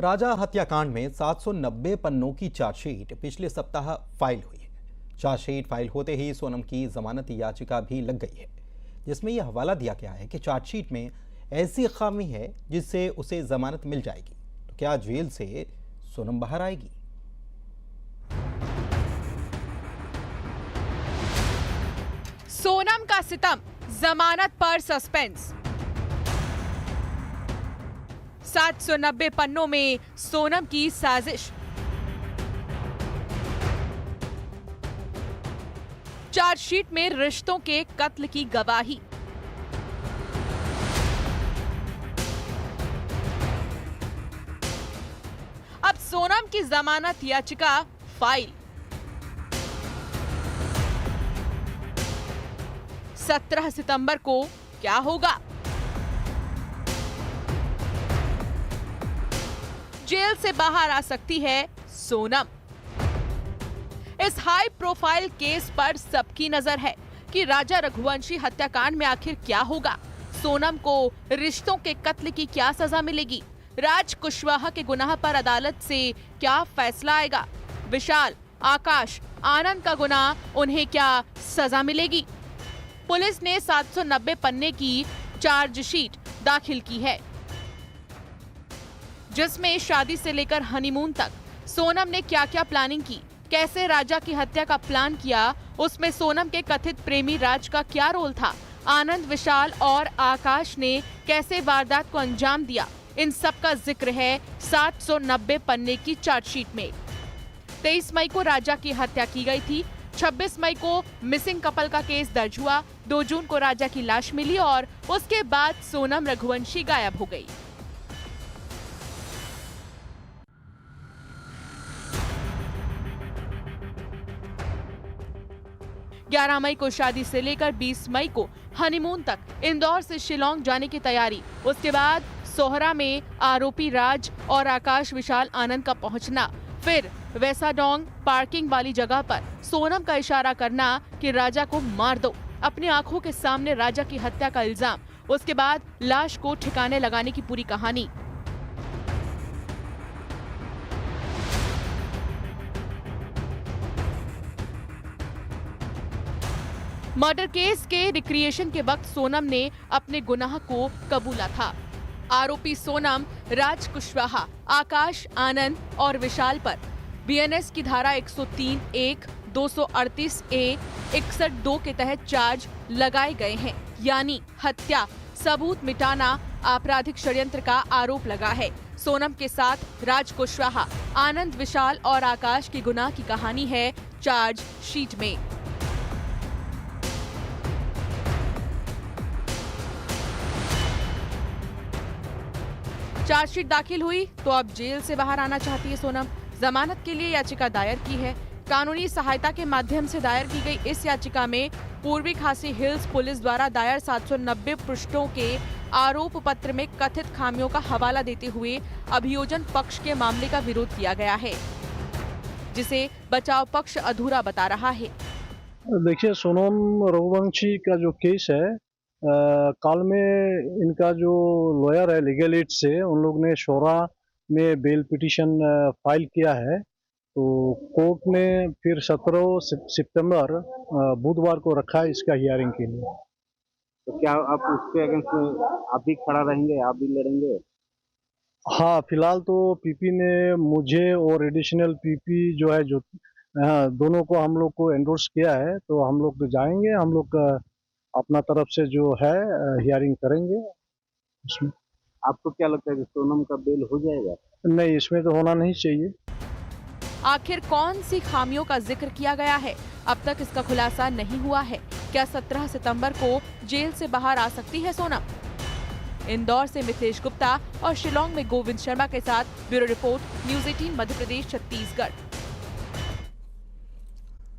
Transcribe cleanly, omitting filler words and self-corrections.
राजा हत्याकांड में 790 पन्नों की चार्जशीट पिछले सप्ताह फाइल हुई है। चार्जशीट फाइल होते ही सोनम की जमानत याचिका भी लग गई है, जिसमें यह हवाला दिया गया है कि चार्जशीट में ऐसी खामी है जिससे उसे जमानत मिल जाएगी। तो क्या जेल से सोनम बाहर आएगी? सोनम का सितम, जमानत पर सस्पेंस। 790 पन्नों में सोनम की साजिश। चार्जशीट में रिश्तों के कत्ल की गवाही। अब सोनम की जमानत याचिका फाइल। 17 सितंबर को क्या होगा? जेल से बाहर आ सकती है सोनम। इस हाई प्रोफाइल केस पर सबकी नजर है कि राजा रघुवंशी हत्याकांड में आखिर क्या होगा। सोनम को रिश्तों के कत्ल की क्या सजा मिलेगी? राज कुशवाहा के गुनाह पर अदालत से क्या फैसला आएगा? विशाल, आकाश, आनंद का गुनाह, उन्हें क्या सजा मिलेगी? पुलिस ने 790 पन्ने की चार्जशीट दाखिल की है, जिसमें शादी से लेकर हनीमून तक सोनम ने क्या क्या प्लानिंग की, कैसे राजा की हत्या का प्लान किया, उसमें सोनम के कथित प्रेमी राज का क्या रोल था, आनंद, विशाल और आकाश ने कैसे वारदात को अंजाम दिया, इन सब का जिक्र है 790 पन्ने की चार्जशीट में। 23 मई को राजा की हत्या की गई थी। 26 मई को मिसिंग कपल का केस दर्ज हुआ। 2 जून को राजा की लाश मिली और उसके बाद सोनम रघुवंशी गायब हो गई। ग्यारह मई को शादी से लेकर 20 मई को हनीमून तक, इंदौर से शिलोंग जाने की तैयारी। उसके बाद सोहरा में आरोपी राज और आकाश, विशाल, आनंद का पहुंचना। फिर वैसाडोंग पार्किंग वाली जगह पर सोनम का इशारा करना कि राजा को मार दो, अपनी आंखों के सामने राजा की हत्या का इल्जाम। उसके बाद लाश को ठिकाने लगाने की पूरी कहानी। मर्डर केस के रिक्रिएशन के वक्त सोनम ने अपने गुनाह को कबूला था। आरोपी सोनम राज कुशवाहा, आकाश, आनंद और विशाल पर बीएनएस की धारा 103(1), 238(a), 61(2) के तहत चार्ज लगाए गए हैं, यानी हत्या, सबूत मिटाना, आपराधिक षड्यंत्र का आरोप लगा है। सोनम के साथ राज कुशवाहा, आनंद, विशाल और आकाश की गुनाह की कहानी है चार्ज शीट में। चार्जशीट दाखिल हुई तो अब जेल से बाहर आना चाहती है सोनम। जमानत के लिए याचिका दायर की है। कानूनी सहायता के माध्यम से दायर की गई इस याचिका में पूर्वी खासी हिल्स पुलिस द्वारा दायर 790 पृष्ठों के आरोप पत्र में कथित खामियों का हवाला देते हुए अभियोजन पक्ष के मामले का विरोध किया गया है, जिसे बचाव पक्ष अधूरा बता रहा है। देखिए, सोनम रघुवंशी का जो केस है, कल में इनका जो लॉयर है लीगल एड से, उन लोग ने शोरा में बेल पिटीशन फाइल किया है। तो कोर्ट ने फिर 17 सितंबर बुधवार को रखा है इसका हियरिंग के लिए। तो क्या आप उसके अगेंस्ट में आप भी खड़ा रहेंगे, आप भी लड़ेंगे? हाँ, फिलहाल तो पीपी ने मुझे और एडिशनल पीपी जो है, जो दोनों को हम लोग को एंडोर्स किया है, तो हम लोग तो जाएंगे, हम लोग अपना तरफ से जो है हियरिंग करेंगे। इसमें आपको क्या लगता है कि सोनम का बेल हो जाएगा? नहीं, इसमें तो होना नहीं चाहिए। आखिर कौन सी खामियों का जिक्र किया गया है, अब तक इसका खुलासा नहीं हुआ है। क्या 17 सितंबर को जेल से बाहर आ सकती है सोनम? इंदौर से मिथिलेश गुप्ता और शिलोंग में गोविंद शर्मा के साथ bureau report, news 18 Madhya Pradesh, Chhattisgarh.